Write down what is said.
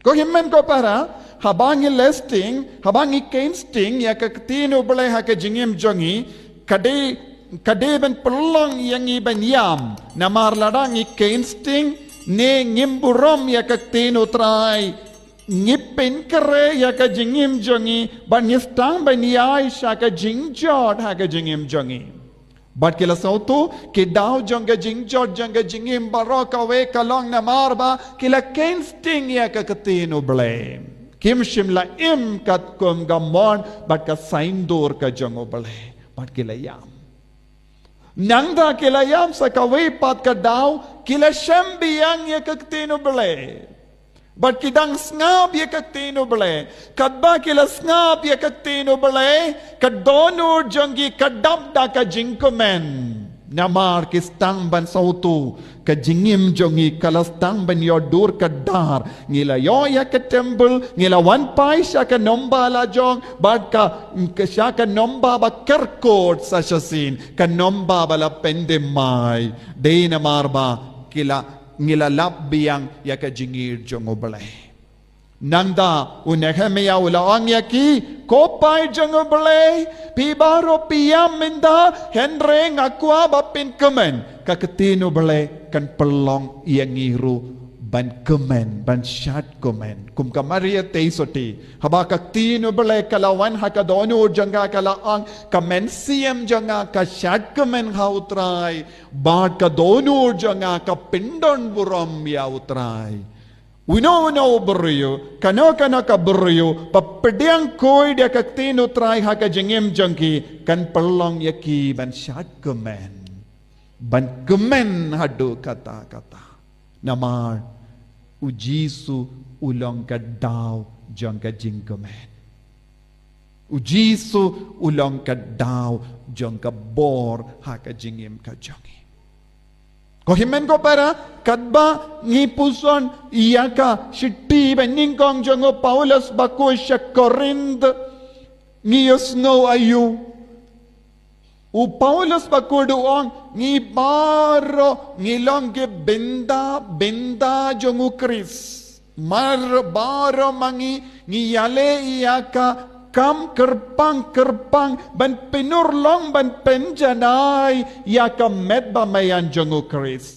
Kohimen ko para habang listing, habang i-casting ya kakatino balay ha kajingim jongi kade ben pelong yang iban yam na marladang i-casting ne ngimburom ya kakatino try ngipin kere ya kajingim jongi ban ngistang ban yai sha kajingjot ha kajingim jongi. But kila sautu kidaw jong jingjot jong jingim baraka we kalong na marba kila casting ya kakatino blame. Kim shimla im kat kum gamon but ka saindur ka jong oblay but kila yam. Nangda kila yam sa kawe pat ka daw kila shambiyang ya kakatino blay. But kidang ngab ya kakatino blay. Kadba kila ngab ya kakatino blay. Kadonur jonggi kadabda ka jingkomen. Namar kistang ban sautu ka jingim jongi kalastang ban yodur kadar ngila yo ya ka temple ngila wan pai sya ka nomba la jong bad ka sya ka nomba ba kerkot sa syasin ka nomba ba la pendemai de namar ba kila ngila labiyang ya ka jingir jong obalay nanda unehemia ulaang yaki kopay jong obalay pibaro piyam minda henre ngakwa bapin kemen kakatino balay kan pelong yang iru ban kemen ban syat kemen kum kamaria teisoti habakak tino balay kalawan hakadono janga kalaang kamen siam janga ka syat kemen hautray bad kadono janga ka pindon buram ya utray uno beriyo kano ka beriyo papediang koi dia kaktino try haka jengem jangki kan pelong yaki ban syat kemen ban kemen hadu kata-kata namar ujisu ulong ka daw jang ka jingkemen ujisu ulong ka daw jang ka bor haka jingem ka jangi kohimen ko para kadba ngipuson iyaka shiti beningkong jango Paulus bako siya Corinth ngiyos ngo ayu u Paulus bako doon ngi baro ngilong ke benda jango Chris mar baro mangi ngiyale iyaka kam kerpang ban pinurlong ban penjanay ya ka medba mayan jango Chris